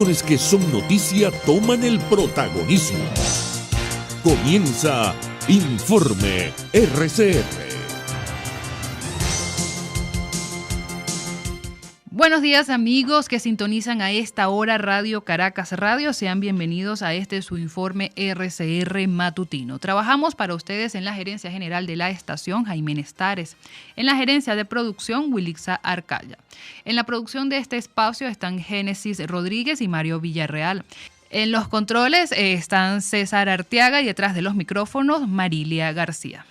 Que son noticia toman el protagonismo. Comienza Informe RCR. Buenos días amigos que sintonizan a esta hora Radio Caracas Radio. Sean bienvenidos a su informe RCR matutino. Trabajamos para ustedes en la gerencia general de la estación, Jaime Nestares. En la gerencia de producción, Wilixa Arcaya. En la producción de este espacio están Génesis Rodríguez y Mario Villarreal. En los controles están César Arteaga y detrás de los micrófonos, Marilia García.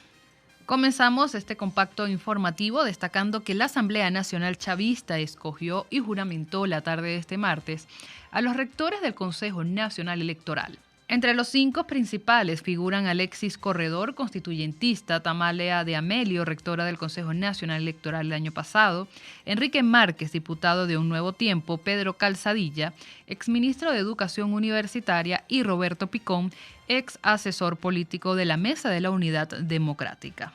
Comenzamos este compacto informativo destacando que la Asamblea Nacional Chavista escogió y juramentó la tarde de este martes a los rectores del Consejo Nacional Electoral. Entre los 5 principales figuran Alexis Corredor, constituyentista, Tamalea de Amelio, rectora del Consejo Nacional Electoral el año pasado, Enrique Márquez, diputado de Un Nuevo Tiempo, Pedro Calzadilla, exministro de Educación Universitaria, y Roberto Picón, ex asesor político de la Mesa de la Unidad Democrática.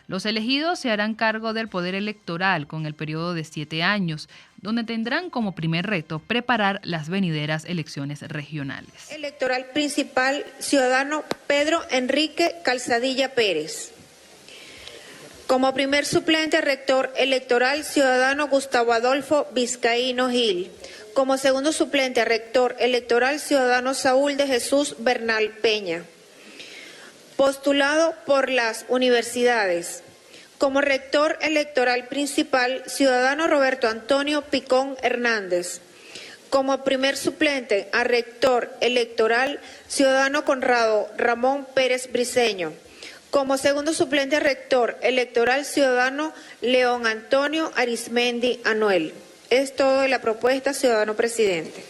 Los elegidos se harán cargo del poder electoral con el periodo de 7 años, donde tendrán como primer reto preparar las venideras elecciones regionales. Electoral principal, ciudadano Pedro Enrique Calzadilla Pérez. Como primer suplente rector electoral, ciudadano Gustavo Adolfo Vizcaíno Gil. Como segundo suplente rector electoral, ciudadano Saúl de Jesús Bernal Peña. Postulado por las universidades. Como rector electoral principal, ciudadano Roberto Antonio Picón Hernández. Como primer suplente a rector electoral, ciudadano Conrado Ramón Pérez Briceño. Como segundo suplente a rector electoral, ciudadano León Antonio Arismendi Anuel. Es todo de la propuesta, ciudadano presidente.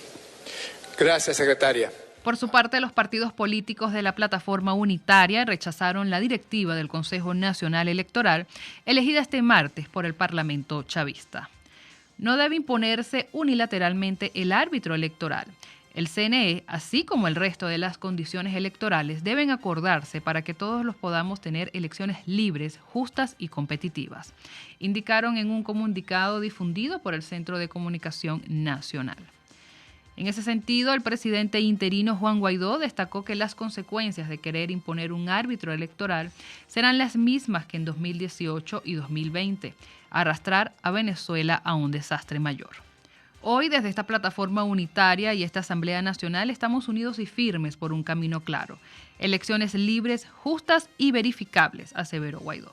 Gracias, secretaria. Por su parte, los partidos políticos de la plataforma unitaria rechazaron la directiva del Consejo Nacional Electoral, elegida este martes por el Parlamento chavista. No debe imponerse unilateralmente el árbitro electoral. El CNE, así como el resto de las condiciones electorales, deben acordarse para que todos los podamos tener elecciones libres, justas y competitivas, indicaron en un comunicado difundido por el Centro de Comunicación Nacional. En ese sentido, el presidente interino Juan Guaidó destacó que las consecuencias de querer imponer un árbitro electoral serán las mismas que en 2018 y 2020, arrastrar a Venezuela a un desastre mayor. Hoy, desde esta plataforma unitaria y esta Asamblea Nacional, estamos unidos y firmes por un camino claro. Elecciones libres, justas y verificables, aseveró Guaidó.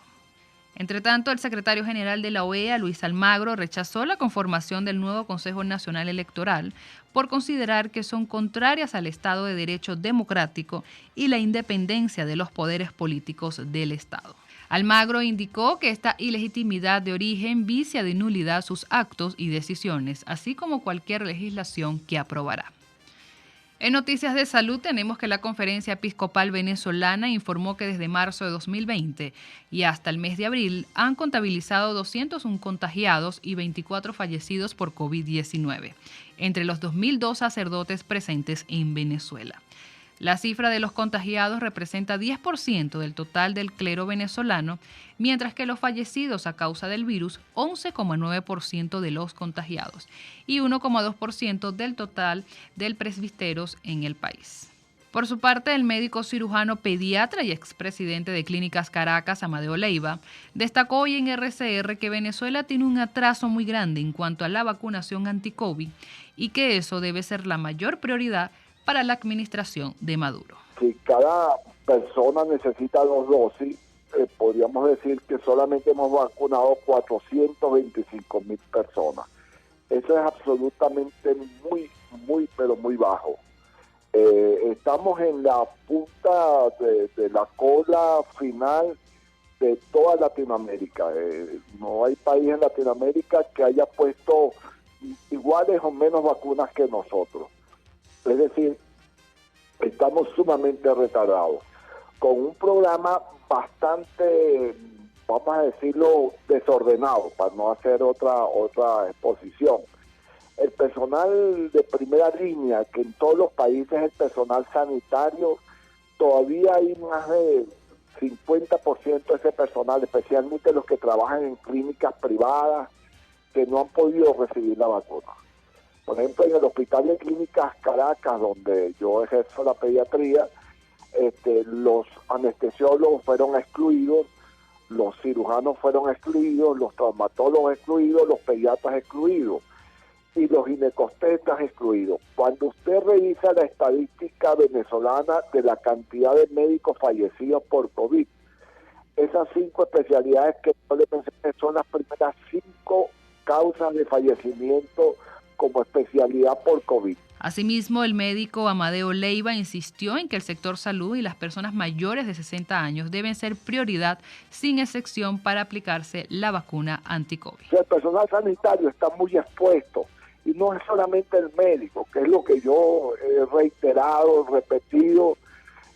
Entre tanto, el secretario general de la OEA, Luis Almagro, rechazó la conformación del nuevo Consejo Nacional Electoral por considerar que son contrarias al Estado de Derecho democrático y la independencia de los poderes políticos del Estado. Almagro indicó que esta ilegitimidad de origen vicia de nulidad sus actos y decisiones, así como cualquier legislación que aprobará. En noticias de salud tenemos que la Conferencia Episcopal Venezolana informó que desde marzo de 2020 y hasta el mes de abril han contabilizado 201 contagiados y 24 fallecidos por COVID-19, entre los 2.002 sacerdotes presentes en Venezuela. La cifra de los contagiados representa 10% del total del clero venezolano, mientras que los fallecidos a causa del virus, 11,9% de los contagiados y 1,2% del total del presbiteros en el país. Por su parte, el médico cirujano pediatra y expresidente de Clínicas Caracas, Amadeo Leiva, destacó hoy en RCR que Venezuela tiene un atraso muy grande en cuanto a la vacunación anti-COVID y que eso debe ser la mayor prioridad para la administración de Maduro. Si cada persona necesita 2 dosis, podríamos decir que solamente hemos vacunado 425,000 personas. Eso es absolutamente pero muy bajo. Estamos en la punta de la cola final de toda Latinoamérica. No hay país en Latinoamérica que haya puesto iguales o menos vacunas que nosotros. Es decir, estamos sumamente retardados, con un programa bastante, vamos a decirlo, desordenado, para no hacer otra exposición. El personal de primera línea, que en todos los países es el personal sanitario, todavía hay más de 50% de ese personal, especialmente los que trabajan en clínicas privadas, que no han podido recibir la vacuna. Por ejemplo, en el Hospital de Clínicas Caracas, donde yo ejerzo la pediatría, los anestesiólogos fueron excluidos, los cirujanos fueron excluidos, los traumatólogos excluidos, los pediatras excluidos y los ginecobstetras excluidos. Cuando usted revisa la estadística venezolana de la cantidad de médicos fallecidos por COVID, esas 5 especialidades que yo le mencioné son las primeras 5 causas de fallecimiento como especialidad por COVID. Asimismo, el médico Amadeo Leiva insistió en que el sector salud y las personas mayores de 60 años deben ser prioridad sin excepción para aplicarse la vacuna anti-COVID. El personal sanitario está muy expuesto y no es solamente el médico, que es lo que yo he reiterado, repetido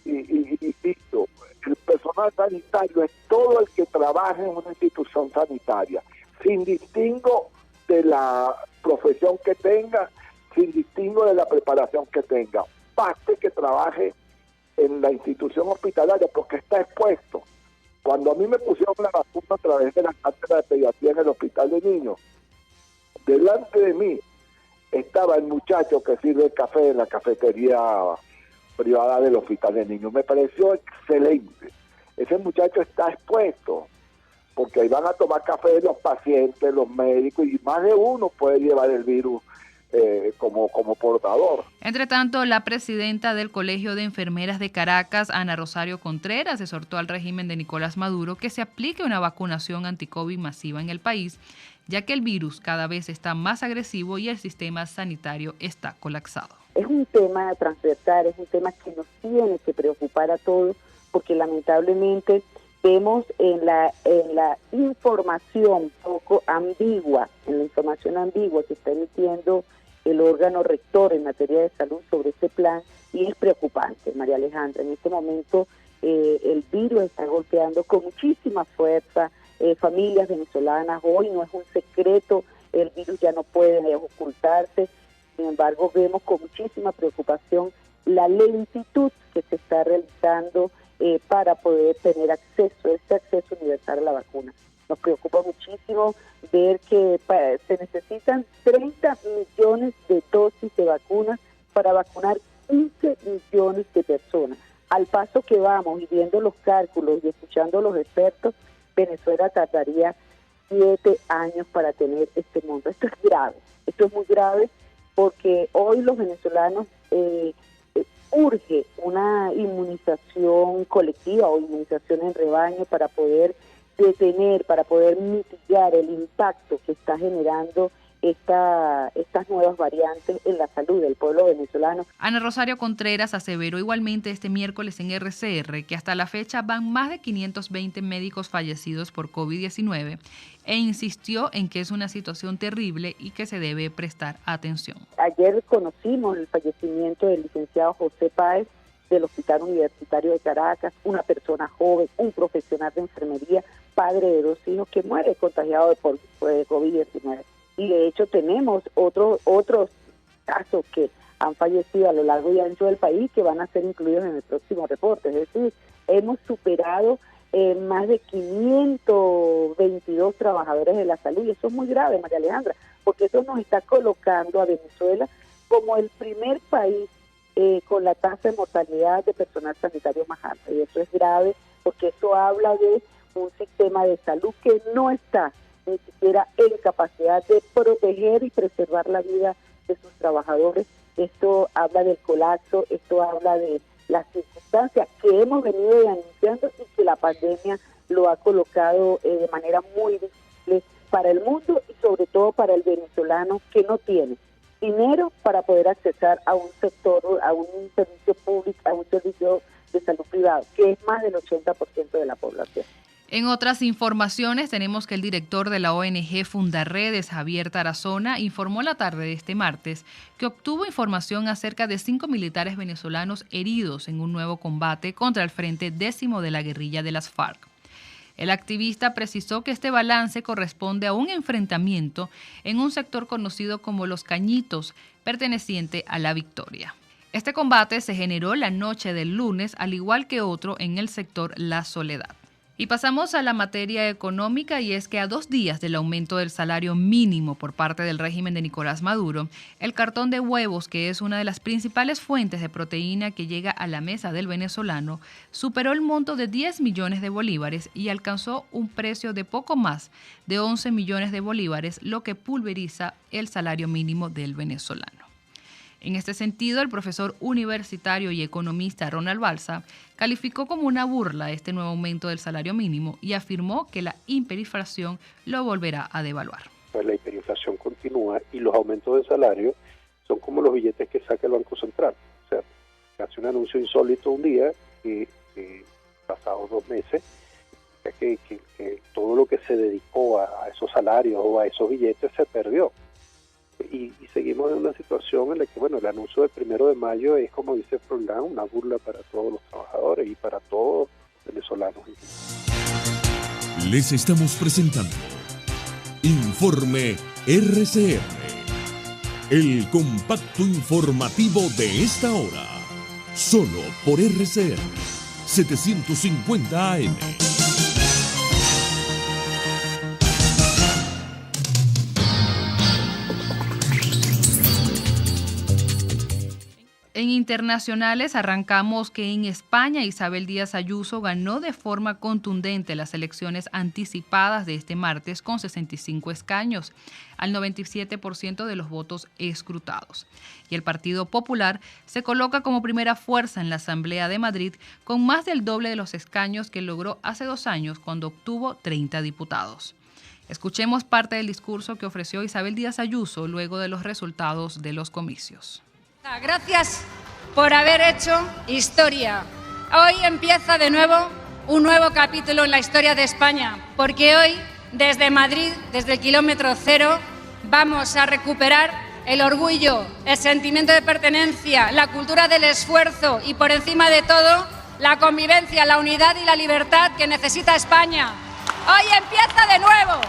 y dicho. El personal sanitario es todo el que trabaja en una institución sanitaria, sin distingo de la profesión que tenga, sin distingo de la preparación que tenga. Baste que trabaje en la institución hospitalaria porque está expuesto. Cuando a mí me pusieron la vacuna a través de la cátedra de pediatría en el hospital de niños, delante de mí estaba el muchacho que sirve el café en la cafetería privada del hospital de niños. Me pareció excelente. Ese muchacho está expuesto porque ahí van a tomar café los pacientes, los médicos, y más de uno puede llevar el virus como portador. Entre tanto, la presidenta del Colegio de Enfermeras de Caracas, Ana Rosario Contreras, exhortó al régimen de Nicolás Maduro que se aplique una vacunación anti-COVID masiva en el país, ya que el virus cada vez está más agresivo y el sistema sanitario está colapsado. Es un tema transversal, es un tema que nos tiene que preocupar a todos, porque lamentablemente vemos en la información poco ambigua, en la información ambigua que está emitiendo el órgano rector en materia de salud sobre este plan, y es preocupante, María Alejandra. En este momento el virus está golpeando con muchísima fuerza familias venezolanas. Hoy no es un secreto, el virus ya no puede ocultarse. Sin embargo, vemos con muchísima preocupación la lentitud que se está realizando para poder tener este acceso universal a la vacuna. Nos preocupa muchísimo ver que se necesitan 30 millones de dosis de vacunas para vacunar 15 millones de personas. Al paso que vamos y viendo los cálculos y escuchando a los expertos, Venezuela tardaría 7 años para tener este monto. Esto es grave, esto es muy grave, porque hoy los venezolanos urge una inmunización colectiva o inmunización en rebaño para poder detener, para poder mitigar el impacto que está generando estas nuevas variantes en la salud del pueblo venezolano. Ana Rosario Contreras aseveró igualmente este miércoles en RCR que hasta la fecha van más de 520 médicos fallecidos por COVID-19 e insistió en que es una situación terrible y que se debe prestar atención. Ayer conocimos el fallecimiento del licenciado José Páez del Hospital Universitario de Caracas, una persona joven, un profesional de enfermería, padre de 2 hijos que muere contagiado por COVID-19. Y de hecho tenemos otros casos que han fallecido a lo largo y ancho del país que van a ser incluidos en el próximo reporte. Es decir, hemos superado más de 522 trabajadores de la salud, y eso es muy grave, María Alejandra, porque eso nos está colocando a Venezuela como el primer país con la tasa de mortalidad de personal sanitario más alta. Y eso es grave porque eso habla de un sistema de salud que no está ni siquiera en capacidad de proteger y preservar la vida de sus trabajadores. Esto habla del colapso, esto habla de las circunstancias que hemos venido anunciando y que la pandemia lo ha colocado de manera muy difícil para el mundo y sobre todo para el venezolano que no tiene dinero para poder accesar a un sector, a un servicio público, a un servicio de salud privado, que es más del 80% de la población. En otras informaciones, tenemos que el director de la ONG Fundarredes, Javier Tarazona, informó la tarde de este martes que obtuvo información acerca de 5 militares venezolanos heridos en un nuevo combate contra el Frente Décimo de la guerrilla de las FARC. El activista precisó que este balance corresponde a un enfrentamiento en un sector conocido como Los Cañitos, perteneciente a La Victoria. Este combate se generó la noche del lunes, al igual que otro en el sector La Soledad. Y pasamos a la materia económica, y es que a 2 días del aumento del salario mínimo por parte del régimen de Nicolás Maduro, el cartón de huevos, que es una de las principales fuentes de proteína que llega a la mesa del venezolano, superó el monto de 10 millones de bolívares y alcanzó un precio de poco más de 11 millones de bolívares, lo que pulveriza el salario mínimo del venezolano. En este sentido, el profesor universitario y economista Ronald Balsa calificó como una burla este nuevo aumento del salario mínimo y afirmó que la hiperinflación lo volverá a devaluar. Pues la hiperinflación continúa y los aumentos de salario son como los billetes que saca el Banco Central. O sea, hace un anuncio insólito un día y pasados 2 meses, que todo lo que se dedicó a esos salarios o a esos billetes se perdió. Y seguimos en una situación en la que, el anuncio del 1 de mayo es, como dice Froilán, una burla para todos los trabajadores y para todos los venezolanos. Les estamos presentando Informe RCR, el compacto informativo de esta hora, solo por RCR 750 AM. En internacionales arrancamos que en España Isabel Díaz Ayuso ganó de forma contundente las elecciones anticipadas de este martes con 65 escaños, al 97% de los votos escrutados. Y el Partido Popular se coloca como primera fuerza en la Asamblea de Madrid con más del doble de los escaños que logró hace 2 años cuando obtuvo 30 diputados. Escuchemos parte del discurso que ofreció Isabel Díaz Ayuso luego de los resultados de los comicios. Gracias por haber hecho historia. Hoy empieza de nuevo un nuevo capítulo en la historia de España, porque hoy, desde Madrid, desde el kilómetro cero, vamos a recuperar el orgullo, el sentimiento de pertenencia, la cultura del esfuerzo y, por encima de todo, la convivencia, la unidad y la libertad que necesita España. Hoy empieza de nuevo.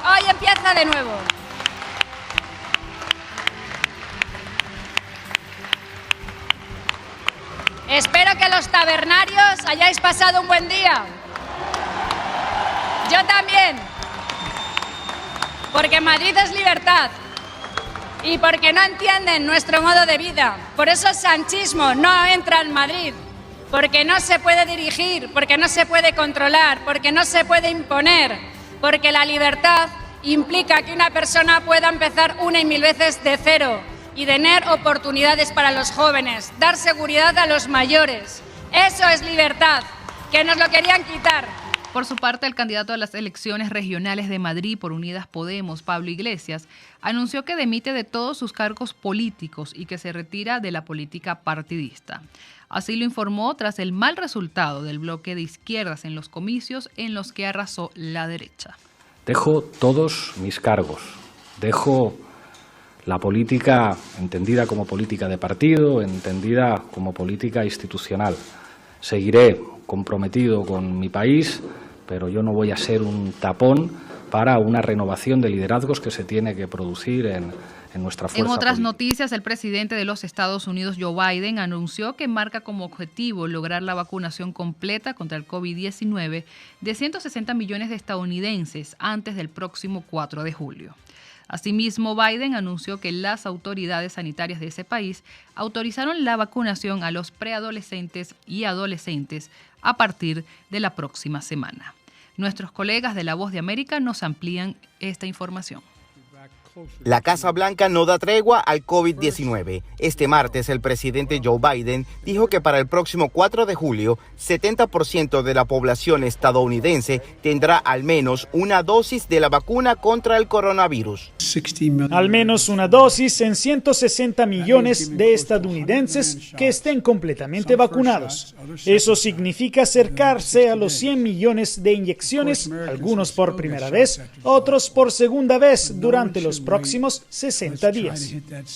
Hoy empieza de nuevo. Espero que los tabernarios hayáis pasado un buen día. Yo también. Porque Madrid es libertad. Y porque no entienden nuestro modo de vida. Por eso el sanchismo no entra en Madrid. Porque no se puede dirigir, porque no se puede controlar, porque no se puede imponer. Porque la libertad implica que una persona pueda empezar 1 y 1000 veces de cero. Y tener oportunidades para los jóvenes, dar seguridad a los mayores. Eso es libertad, que nos lo querían quitar. Por su parte, el candidato a las elecciones regionales de Madrid por Unidas Podemos, Pablo Iglesias, anunció que dimite de todos sus cargos políticos y que se retira de la política partidista. Así lo informó tras el mal resultado del bloque de izquierdas en los comicios en los que arrasó la derecha. Dejo todos mis cargos, dejo la política entendida como política de partido, entendida como política institucional. Seguiré comprometido con mi país, pero yo no voy a ser un tapón para una renovación de liderazgos que se tiene que producir en nuestra fuerza política. En otras noticias, el presidente de los Estados Unidos, Joe Biden, anunció que marca como objetivo lograr la vacunación completa contra el COVID-19 de 160 millones de estadounidenses antes del próximo 4 de julio. Asimismo, Biden anunció que las autoridades sanitarias de ese país autorizaron la vacunación a los preadolescentes y adolescentes a partir de la próxima semana. Nuestros colegas de La Voz de América nos amplían esta información. La Casa Blanca no da tregua al COVID-19. Este martes, el presidente Joe Biden dijo que para el próximo 4 de julio, 70% de la población estadounidense tendrá al menos una dosis de la vacuna contra el coronavirus. Al menos una dosis en 160 millones de estadounidenses que estén completamente vacunados. Eso significa acercarse a los 100 millones de inyecciones, algunos por primera vez, otros por segunda vez durante los próximos 60 días.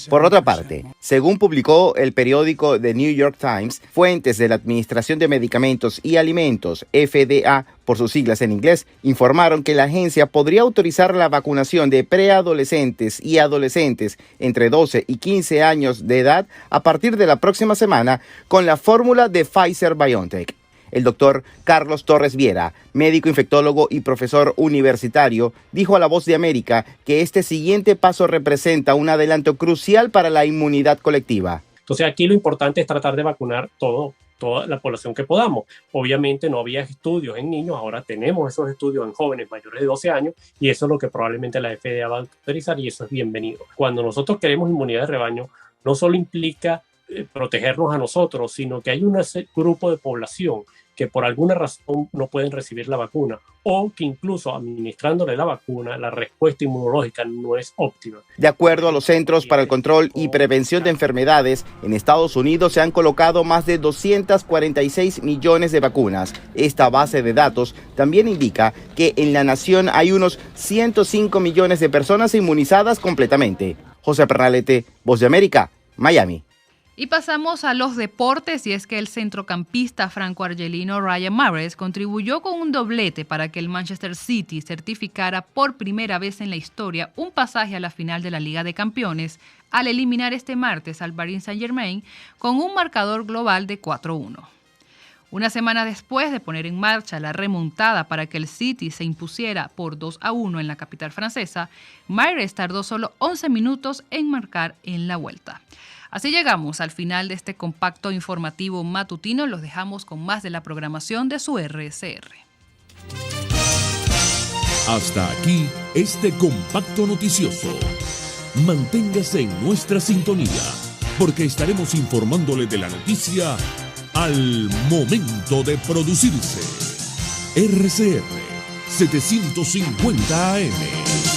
Por otra parte, según publicó el periódico The New York Times, fuentes de la Administración de Medicamentos y Alimentos, FDA, por sus siglas en inglés, informaron que la agencia podría autorizar la vacunación de preadolescentes y adolescentes entre 12 y 15 años de edad a partir de la próxima semana con la fórmula de Pfizer-BioNTech. El doctor Carlos Torres Viera, médico infectólogo y profesor universitario, dijo a La Voz de América que este siguiente paso representa un adelanto crucial para la inmunidad colectiva. Entonces aquí lo importante es tratar de vacunar toda la población que podamos. Obviamente no había estudios en niños, ahora tenemos esos estudios en jóvenes mayores de 12 años y eso es lo que probablemente la FDA va a autorizar y eso es bienvenido. Cuando nosotros queremos inmunidad de rebaño, no solo implica protegernos a nosotros, sino que hay un grupo de población que por alguna razón no pueden recibir la vacuna o que incluso administrándole la vacuna la respuesta inmunológica no es óptima. De acuerdo a los Centros para el Control y Prevención de Enfermedades, en Estados Unidos se han colocado más de 246 millones de vacunas. Esta base de datos también indica que en la nación hay unos 105 millones de personas inmunizadas completamente. José Pernalete, Voz de América, Miami. Y pasamos a los deportes, y es que el centrocampista franco-argelino Riyad Mahrez contribuyó con un doblete para que el Manchester City certificara por primera vez en la historia un pasaje a la final de la Liga de Campeones al eliminar este martes al Paris Saint-Germain con un marcador global de 4-1. Una semana después de poner en marcha la remontada para que el City se impusiera por 2-1 en la capital francesa, Mahrez tardó solo 11 minutos en marcar en la vuelta. Así llegamos al final de este compacto informativo matutino. Los dejamos con más de la programación de su RSR. Hasta aquí este compacto noticioso. Manténgase en nuestra sintonía, porque estaremos informándole de la noticia al momento de producirse. RCR 750 AM.